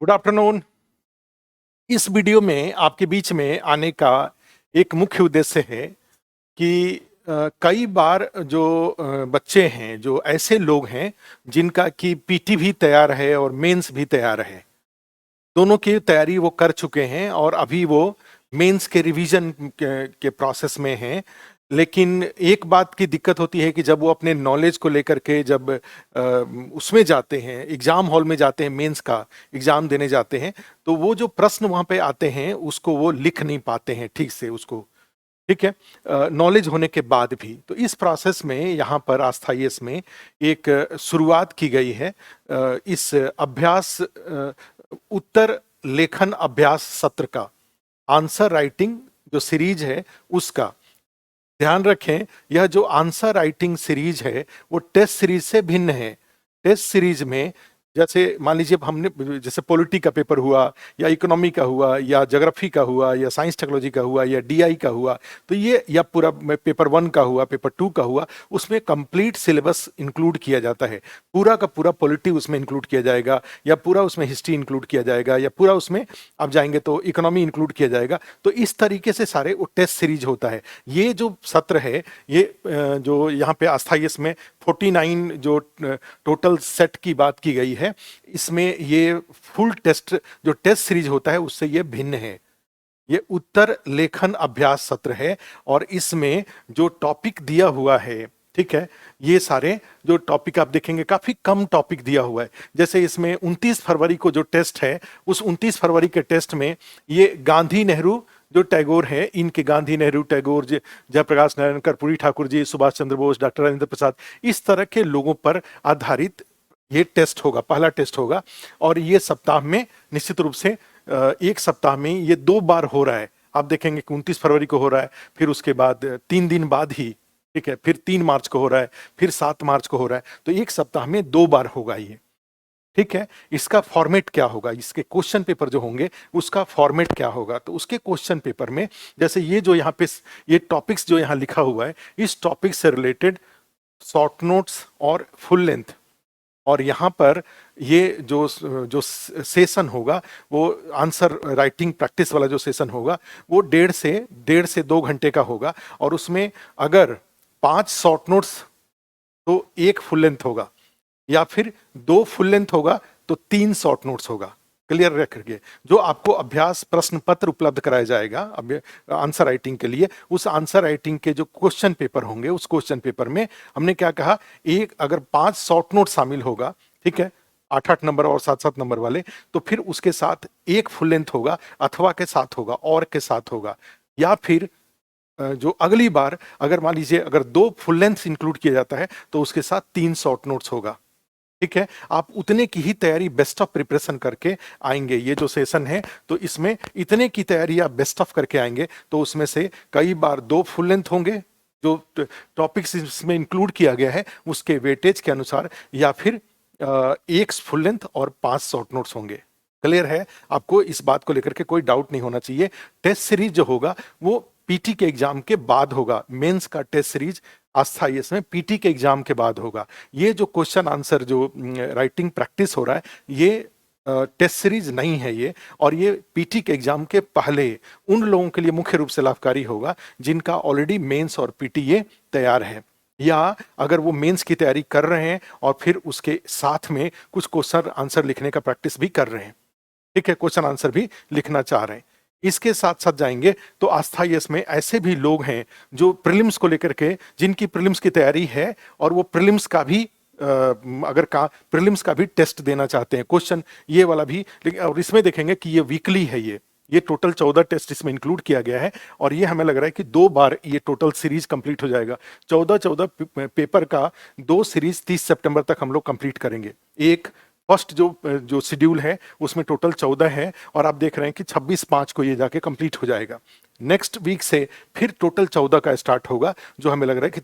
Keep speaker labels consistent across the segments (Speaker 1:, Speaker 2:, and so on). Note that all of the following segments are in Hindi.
Speaker 1: Good afternoon. इस वीडियो में आपके बीच में आने का एक मुख्य उद्देश्य है कि कई बार जो बच्चे हैं, जो ऐसे लोग हैं जिनका कि पीटी भी तैयार है और मेंस भी तैयार है, दोनों की तैयारी वो कर चुके हैं और अभी वो मेंस के रिवीजन के प्रोसेस में हैं। लेकिन एक बात की दिक्कत होती है कि जब वो अपने नॉलेज को लेकर के जब उसमें जाते हैं, एग्जाम हॉल में जाते हैं, मेंस का एग्जाम देने जाते हैं, तो वो जो प्रश्न वहां पे आते हैं उसको वो लिख नहीं पाते हैं ठीक से उसको। ठीक है, नॉलेज होने के बाद भी तो इस प्रोसेस में यहाँ पर आस्थाईएस में एक शुरुआत की गई है। इस अभ्यास उत्तर लेखन अभ्यास सत्र का, आंसर राइटिंग जो सीरीज है उसका। ध्यान रखें, यह जो आंसर राइटिंग सीरीज है वो टेस्ट सीरीज से भिन्न है। टेस्ट सीरीज में जैसे मान लीजिए हमने जैसे पॉलिटी का पेपर हुआ या इकोनॉमी का हुआ या ज्योग्राफी का हुआ या साइंस टेक्नोलॉजी का हुआ या डीआई का हुआ, तो ये या पूरा पेपर 1 का हुआ, पेपर 2 का हुआ, उसमें कंप्लीट सिलेबस इंक्लूड किया जाता है। पूरा का पूरा पॉलिटी उसमें इंक्लूड किया जाएगा या पूरा उसमें हिस्ट्री इंक्लूड किया जाएगा या पूरा उसमें आप जाएंगे तो इकोनॉमी इंक्लूड किया जाएगा। तो इस तरीके से सारे वो टेस्ट सीरीज होता है। ये जो सत्र है, ये जो यहाँ पे आस्थाईएस में 49 जो टोटल सेट की बात की गई है, इसमें ये फुल टेस्ट जो टेस्ट सीरीज होता है उससे ये भिन्न है। ये उत्तर लेखन अभ्यास सत्र है और इसमें जो टॉपिक दिया हुआ है, ठीक है, ये सारे जो टॉपिक आप देखेंगे काफी कम टॉपिक दिया हुआ है। जैसे इसमें 29 फरवरी को जो टेस्ट है, उस 29 फरवरी के टेस्ट में ये गांधी नेहरू जो टैगोर है, इनके गांधी नेहरू टैगोर जयप्रकाश नारायण कर्पूरी ठाकुर जी, सुभाष चंद्र बोस, डॉक्टर राजेंद्र प्रसाद, इस तरह के लोगों पर आधारित ये टेस्ट होगा, पहला टेस्ट होगा। और ये सप्ताह में निश्चित रूप से एक सप्ताह में ये 2 बार हो रहा है। आप देखेंगे कि 29 फरवरी को हो रहा है, फिर उसके बाद 3 दिन बाद ही, ठीक है, फिर 3 मार्च को हो रहा है, फिर 7 मार्च को हो रहा है। तो एक सप्ताह में 2 बार होगा ये। ठीक है, इसका फॉर्मेट क्या होगा, इसके क्वेश्चन पेपर जो होंगे उसका फॉर्मेट क्या होगा। तो उसके क्वेश्चन पेपर में जैसे ये जो यहाँ पे ये टॉपिक्स जो यहाँ लिखा हुआ है, इस टॉपिक से रिलेटेड शॉर्ट नोट्स और फुल लेंथ, और यहाँ पर ये जो जो सेशन होगा वो आंसर राइटिंग प्रैक्टिस वाला जो सेशन होगा वो 1.5 से 2 घंटे का होगा। और उसमें अगर 5 शॉर्ट नोट्स तो 1 फुल लेंथ होगा, या फिर 2 फुल लेंथ होगा तो 3 शॉर्ट नोट्स होगा। क्लियर रखिए, जो आपको अभ्यास प्रश्न पत्र उपलब्ध कराया जाएगा आंसर राइटिंग के लिए, उस आंसर राइटिंग के जो क्वेश्चन पेपर होंगे, उस क्वेश्चन पेपर में हमने क्या कहा, एक अगर 5 शॉर्ट नोट शामिल होगा, ठीक है, 8-8 नंबर और 7-7 नंबर वाले, तो फिर उसके साथ 1 फुल लेंथ होगा, अथवा के साथ होगा, और के साथ होगा। या फिर जो अगली बार अगर मान लीजिए अगर 2 फुल लेंथ इंक्लूड किया जाता है तो उसके साथ 3 शॉर्ट नोट्स होगा। ठीक है, आप उतने की ही तैयारी बेस्ट ऑफ प्रिपरेशन करके आएंगे। ये जो सेशन है तो इसमें इतने की तैयारी आप बेस्ट ऑफ करके आएंगे, तो उसमें से कई बार 2 फुल लेंथ होंगे जो टॉपिक्स इसमें इंक्लूड किया गया है उसके वेटेज के अनुसार, या फिर 1 फुल लेंथ और 5 शॉर्ट नोट्स होंगे। क्लियर है, आपको इस बात को लेकर के कोई डाउट नहीं होना चाहिए। टेस्ट सीरीज जो होगा वो पीटी के एग्जाम के बाद होगा। मेंस का टेस्ट सीरीज आस्थाईएस में पीटी के एग्जाम के बाद होगा। ये जो क्वेश्चन आंसर जो राइटिंग प्रैक्टिस हो रहा है, ये टेस्ट सीरीज नहीं है ये, और ये पीटी के एग्जाम के पहले उन लोगों के लिए मुख्य रूप से लाभकारी होगा जिनका ऑलरेडी मेंस और पीटी ये तैयार है, या अगर वो मेंस की तैयारी कर रहे हैं और फिर उसके साथ में कुछ क्वेश्चन आंसर लिखने का प्रैक्टिस भी कर रहे हैं। ठीक है, क्वेश्चन आंसर भी लिखना चाह रहे हैं। इसके साथ साथ जाएंगे तो आस्थाईएस में ऐसे भी लोग हैं जो प्रीलिम्स को लेकर के, जिनकी प्रीलिम्स की तैयारी है और वो प्रीलिम्स का भी अगर प्रीलिम्स का भी टेस्ट देना चाहते हैं, क्वेश्चन ये वाला भी। लेकिन और इसमें देखेंगे कि ये वीकली है, ये टोटल 14 टेस्ट इसमें इंक्लूड किया गया है, और ये हमें लग रहा है कि 2 बार ये टोटल सीरीज कंप्लीट हो जाएगा। 14 पेपर का 2 सीरीज 30 सितंबर तक हम लोग कंप्लीट करेंगे। एक फर्स्ट जो शेड्यूल है उसमें टोटल 14 है, और आप देख रहे हैं कि 26/5 को ये जाके कंप्लीट हो जाएगा। नेक्स्ट वीक से फिर टोटल 14 का स्टार्ट होगा, जो हमें लग रहा है कि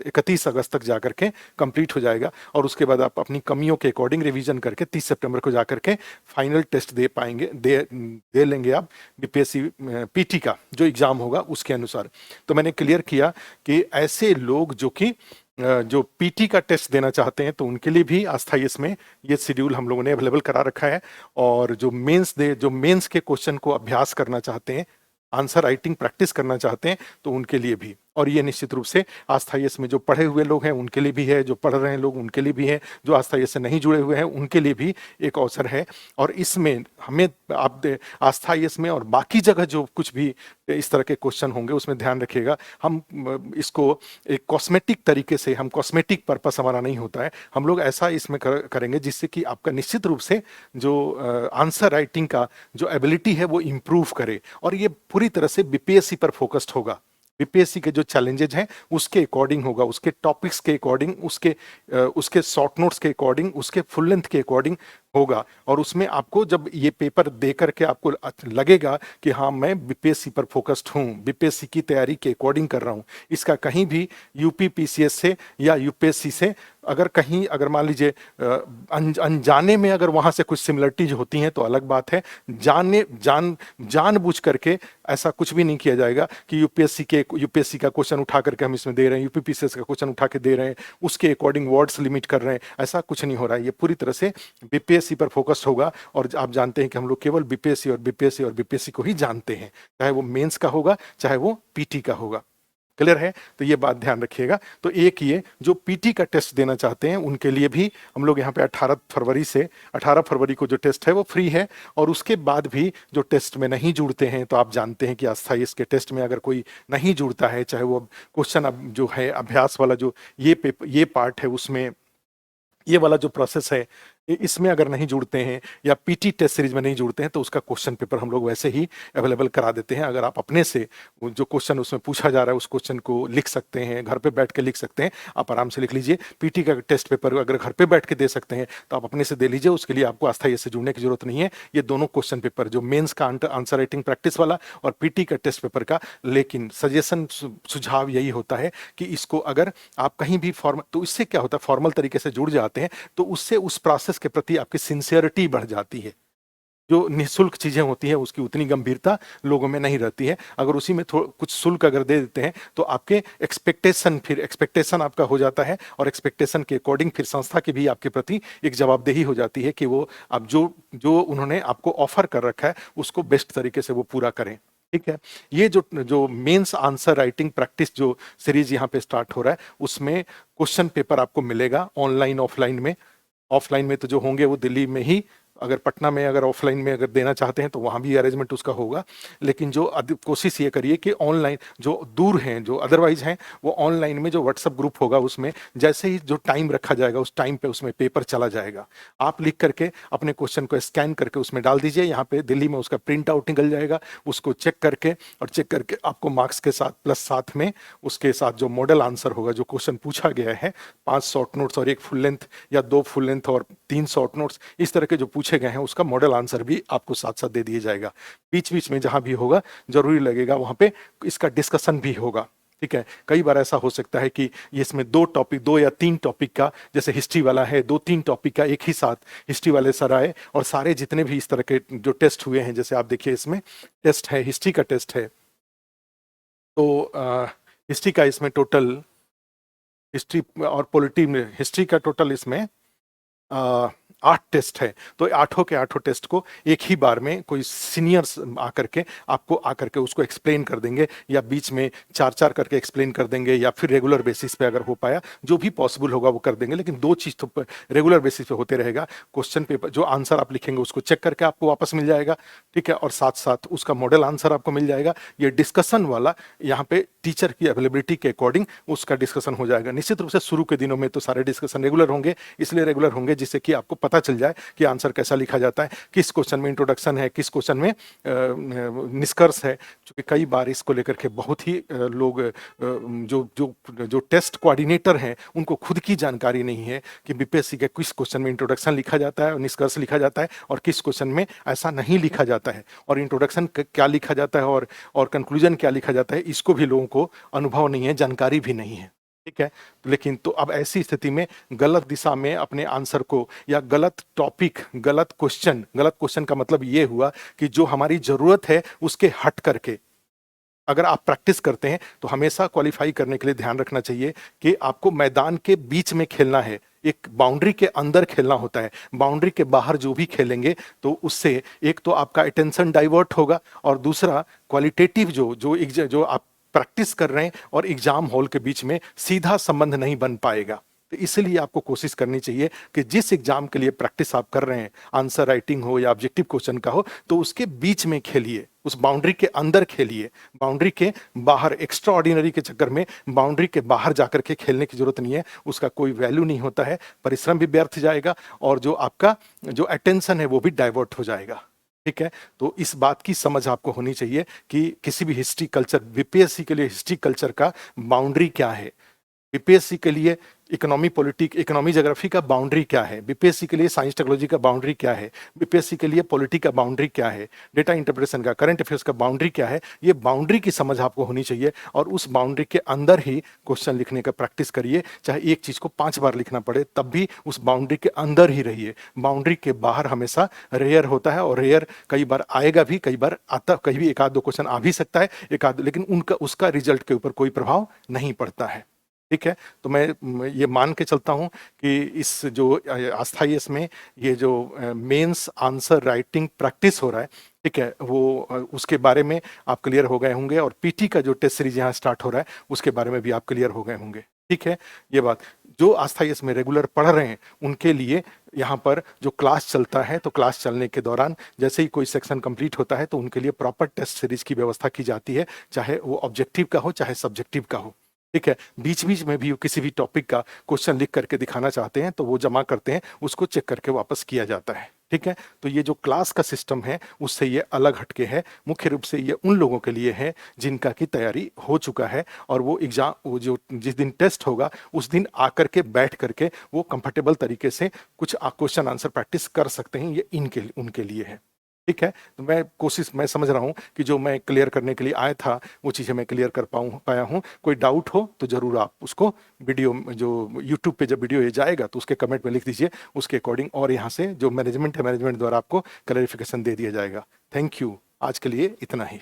Speaker 1: 31 अगस्त तक जाकर के कंप्लीट हो जाएगा। और उसके बाद आप अपनी कमियों के अकॉर्डिंग रिवीजन करके 30 सितंबर को जाकर के फाइनल टेस्ट दे पाएंगे, दे लेंगे आप बीपीएससी पीटी का जो एग्जाम होगा उसके अनुसार। तो मैंने क्लियर किया कि ऐसे लोग जो कि जो पीटी का टेस्ट देना चाहते हैं तो उनके लिए भी अस्थायी इसमें ये शेड्यूल हम लोगों ने अवेलेबल करा रखा है। और जो मेंस के क्वेश्चन को अभ्यास करना चाहते हैं, आंसर राइटिंग प्रैक्टिस करना चाहते हैं, तो उनके लिए भी। और ये निश्चित रूप से आस्थाई में जो पढ़े हुए लोग हैं उनके लिए भी है, जो पढ़ रहे हैं लोग उनके लिए भी है, जो आस्थाई से नहीं जुड़े हुए हैं उनके लिए भी एक अवसर है। और इसमें हमें आप आस्थाई में और बाकी जगह जो कुछ भी इस तरह के क्वेश्चन होंगे उसमें ध्यान रखिएगा, हम इसको एक कॉस्मेटिक तरीके से, हम कॉस्मेटिक पर्पस हमारा नहीं होता है, हम लोग ऐसा इसमें करेंगे जिससे कि आपका निश्चित रूप से जो आंसर राइटिंग का जो एबिलिटी है वो इम्प्रूव करे। और ये पूरी तरह से बीपीएससी पर फोकस्ड होगा। बीपीएससी के जो चैलेंजेज हैं उसके अकॉर्डिंग होगा, उसके टॉपिक्स के अकॉर्डिंग, उसके शॉर्ट नोट्स के अकॉर्डिंग, उसके फुल लेंथ के अकॉर्डिंग होगा। और उसमें आपको जब ये पेपर दे करके आपको लगेगा कि हाँ मैं बीपीएससी पर फोकस्ड हूँ, बीपीएससी की तैयारी के अकॉर्डिंग कर रहा हूँ, इसका कहीं भी यूपी पीसीएस से या यूपीएससी से अगर मान लीजिए अनजाने में अगर वहां से कुछ सिमिलरिटीज होती हैं तो अलग बात है। जानबूझ करके ऐसा कुछ भी नहीं किया जाएगा कि यूपीएससी का क्वेश्चन उठा करके हम इसमें दे रहे हैं, यूपी पीसीएस का क्वेश्चन उठा के दे रहे हैं, उसके अकॉर्डिंग वर्ड्स लिमिट कर रहे हैं, ऐसा कुछ नहीं हो रहा है। ये पूरी तरह से बीपीएससी पर फोकस होगा। और आप जानते हैं कि हम लोग केवल बीपीएससी को ही जानते हैं, चाहे वो मेंस का होगा चाहे वो पीटी का होगा। क्लियर है? तो ये बात ध्यान रखिएगा। तो एक ये जो पीटी का टेस्ट देना चाहते हैं उनके लिए भी हम लोग यहाँ पे 18 फरवरी को जो टेस्ट है वो फ्री है। और उसके बाद भी जो टेस्ट में नहीं जुड़ते हैं, तो आप जानते हैं कि अस्थाई इसके टेस्ट में अगर कोई नहीं जुड़ता है, चाहे वो क्वेश्चन अब जो है अभ्यास वाला जो ये पार्ट है उसमें, ये वाला जो प्रोसेस है इसमें अगर नहीं जुड़ते हैं या पीटी टेस्ट सीरीज में नहीं जुड़ते हैं तो उसका क्वेश्चन पेपर हम लोग वैसे ही अवेलेबल करा देते हैं। अगर आप अपने से जो क्वेश्चन उसमें पूछा जा रहा है उस क्वेश्चन को लिख सकते हैं, घर पे बैठ के लिख सकते हैं, आप आराम से लिख लीजिए। पीटी का टेस्ट पेपर अगर घर पे बैठ के दे सकते हैं तो आप अपने से दे लीजिए, उसके लिए आपको अस्थाई से जुड़ने की जरूरत नहीं है। ये दोनों क्वेश्चन पेपर जो मेन्स का आंसर राइटिंग प्रैक्टिस वाला और पीटी का टेस्ट पेपर का, लेकिन सजेशन सुझाव यही होता है कि इसको अगर आप कहीं भी तो इससे क्या होता है, फॉर्मल तरीके से जुड़ जाते हैं तो उससे उस प्रोसेस के प्रति आपकी सिंसियरिटी बढ़ जाती है। जो निःशुल्क चीजें होती है उसकी उतनी गंभीरता लोगों में नहीं रहती है। अगर उसी में कुछ शुल्क अगर दे देते हैं तो आपके एक्सपेक्टेशन आपका हो जाता है, और एक्सपेक्टेशन के अकॉर्डिंग फिर संस्था की भी आपके प्रति एक जवाबदेही हो जाती है कि वो आप जो उन्होंने आपको ऑफर कर रखा है उसको बेस्ट तरीके से वो पूरा करें। ठीक है? ये जो मेंस आंसर राइटिंग प्रैक्टिस जो सीरीज यहाँ पे स्टार्ट हो रहा है उसमें क्वेश्चन पेपर आपको मिलेगा ऑनलाइन ऑफलाइन में तो जो होंगे वो दिल्ली में ही, अगर पटना में अगर ऑफलाइन में अगर देना चाहते हैं तो वहां भी अरेंजमेंट उसका होगा। लेकिन जो कोशिश ये करिए कि ऑनलाइन जो दूर हैं, जो अदरवाइज हैं, वो ऑनलाइन में जो व्हाट्सएप ग्रुप होगा उसमें जैसे ही जो टाइम रखा जाएगा उस टाइम पे उसमें पेपर चला जाएगा। आप लिख करके अपने क्वेश्चन को स्कैन करके उसमें डाल दीजिए, यहाँ पे दिल्ली में उसका प्रिंट आउट निकल जाएगा। उसको चेक करके आपको मार्क्स के साथ प्लस साथ में उसके साथ जो मॉडल आंसर होगा, जो क्वेश्चन पूछा गया है, 5 शॉर्ट नोट्स और 1 फुल लेंथ या 2 फुल लेंथ और 3 शॉर्ट नोट्स, इस तरह के जो पूछे गए हैं उसका मॉडल आंसर भी आपको साथ साथ दे दिया जाएगा। बीच बीच में जहां भी होगा जरूरी लगेगा वहां पे इसका डिस्कशन भी होगा। ठीक है? कई बार ऐसा हो सकता है कि इसमें 2 या 3 टॉपिक का, जैसे हिस्ट्री वाला है, 2-3 टॉपिक का एक ही साथ हिस्ट्री वाले सर आए और सारे जितने भी इस तरह के जो टेस्ट हुए हैं, जैसे आप देखिए इसमें टेस्ट है, हिस्ट्री का टेस्ट है, तो हिस्ट्री का इसमें टोटल, हिस्ट्री और पॉलिटी में हिस्ट्री का टोटल इसमें 8 टेस्ट है। तो 8 के 8 टेस्ट को एक ही बार में कोई सीनियर्स आकर के उसको एक्सप्लेन कर देंगे, या बीच में 4-4 करके एक्सप्लेन कर देंगे, या फिर रेगुलर बेसिस पे अगर हो पाया जो भी पॉसिबल होगा वो कर देंगे। लेकिन 2 चीज तो रेगुलर बेसिस पे होते रहेगा। क्वेश्चन पेपर जो आंसर आप लिखेंगे उसको चेक करके आपको वापस मिल जाएगा। ठीक है? और साथ साथ उसका मॉडल आंसर आपको मिल जाएगा। ये डिस्कशन वाला यहाँ पे टीचर की अवेलेबिलिटी के अकॉर्डिंग उसका डिस्कशन हो जाएगा। निश्चित रूप से शुरू के दिनों में तो सारे डिस्कशन रेगुलर होंगे, इसलिए रेगुलर होंगे जिससे कि आपको पता चल जाए कि आंसर कैसा लिखा जाता है, किस क्वेश्चन में इंट्रोडक्शन है, किस क्वेश्चन में निष्कर्ष है। क्योंकि कई बार इसको लेकर के बहुत ही लोग जो टेस्ट कोऑर्डिनेटर हैं उनको खुद की जानकारी नहीं है कि बीपीएससी के किस क्वेश्चन में इंट्रोडक्शन लिखा जाता है और निष्कर्ष लिखा जाता है, और किस क्वेश्चन में ऐसा नहीं लिखा जाता है, और इंट्रोडक्शन क्या लिखा जाता है और कंक्लूजन क्या लिखा जाता है, इसको भी लोगों को अनुभव नहीं है, जानकारी भी नहीं है। ठीक है? लेकिन तो अब ऐसी स्थिति में गलत दिशा में अपने आंसर को, या गलत टॉपिक, गलत क्वेश्चन का मतलब ये हुआ कि जो हमारी जरूरत है उसके हट करके अगर आप प्रैक्टिस करते हैं तो हमेशा क्वालिफाई करने के लिए ध्यान रखना चाहिए कि आपको मैदान के बीच में खेलना है, एक बाउंड्री के अंदर खेलना होता है। बाउंड्री के बाहर जो भी खेलेंगे तो उससे एक तो आपका अटेंशन डाइवर्ट होगा और दूसरा क्वालिटेटिव जो आप प्रैक्टिस कर रहे हैं और एग्जाम हॉल के बीच में सीधा संबंध नहीं बन पाएगा। तो इसलिए आपको कोशिश करनी चाहिए कि जिस एग्जाम के लिए प्रैक्टिस आप कर रहे हैं, आंसर राइटिंग हो या ऑब्जेक्टिव क्वेश्चन का हो, तो उसके बीच में खेलिए, उस बाउंड्री के अंदर खेलिए। बाउंड्री के बाहर एक्स्ट्रा ऑर्डिनरी के चक्कर में बाउंड्री के बाहर जाकर के खेलने की जरूरत नहीं है, उसका कोई वैल्यू नहीं होता है, परिश्रम भी व्यर्थ जाएगा और जो आपका जो अटेंशन है वो भी डाइवर्ट हो जाएगा। ठीक है, तो इस बात की समझ आपको होनी चाहिए कि किसी भी हिस्ट्री कल्चर, बीपीएससी के लिए हिस्ट्री कल्चर का बाउंड्री क्या है, बीपीएससी के लिए इकोनॉमी पॉलिटिक, इकोनॉमी ज्योग्राफी का बाउंड्री क्या है, बीपीएससी के लिए साइंस टेक्नोलॉजी का बाउंड्री क्या है, बीपीएससी के लिए पॉलिटी का बाउंड्री क्या है, डेटा इंटरप्रिटेशन का, करंट अफेयर्स का बाउंड्री क्या है, ये बाउंड्री की समझ आपको होनी चाहिए और उस बाउंड्री के अंदर ही क्वेश्चन लिखने का प्रैक्टिस करिए। चाहे एक चीज को 5 बार लिखना पड़े तब भी उस बाउंड्री के अंदर ही रहिए। बाउंड्री के बाहर हमेशा रेयर होता है और रेयर कई बार आएगा भी, कई बार आता, कहीं भी एक आध दो क्वेश्चन आ भी सकता है, एक आध, लेकिन उनका उसका रिजल्ट के ऊपर कोई प्रभाव नहीं पड़ता है। ठीक है, तो मैं ये मान के चलता हूं कि इस जो अस्थाई इसमें ये जो मेंस आंसर राइटिंग प्रैक्टिस हो रहा है, ठीक है, वो उसके बारे में आप क्लियर हो गए होंगे और पीटी का जो टेस्ट सीरीज यहाँ स्टार्ट हो रहा है उसके बारे में भी आप क्लियर हो गए होंगे। ठीक है, ये बात जो अस्थाई इसमें रेगुलर पढ़ रहे हैं उनके लिए यहाँ पर जो क्लास चलता है, तो क्लास चलने के दौरान जैसे ही कोई सेक्शन कंप्लीट होता है तो उनके लिए प्रॉपर टेस्ट सीरीज की व्यवस्था की जाती है, चाहे वो ऑब्जेक्टिव का हो चाहे सब्जेक्टिव का हो। ठीक है, बीच बीच में भी किसी भी टॉपिक का क्वेश्चन लिख करके दिखाना चाहते हैं तो वो जमा करते हैं, उसको चेक करके वापस किया जाता है। ठीक है, तो ये जो क्लास का सिस्टम है उससे ये अलग हटके है, मुख्य रूप से ये उन लोगों के लिए है जिनका की तैयारी हो चुका है और वो एग्जाम, वो जो जिस दिन टेस्ट होगा उस दिन आकर के बैठ करके वो कंफर्टेबल तरीके से कुछ क्वेश्चन आंसर प्रैक्टिस कर सकते हैं, ये इनके उनके लिए है। ठीक है, तो मैं समझ रहा हूं कि जो मैं क्लियर करने के लिए आया था वो चीज़ें मैं क्लियर कर पाया हूं। कोई डाउट हो तो जरूर आप उसको वीडियो जो यूट्यूब पे जब वीडियो ये जाएगा तो उसके कमेंट में लिख दीजिए, उसके अकॉर्डिंग और यहाँ से जो मैनेजमेंट है, मैनेजमेंट द्वारा आपको क्लैरिफिकेशन दे दिया जाएगा। थैंक यू, आज के लिए इतना ही।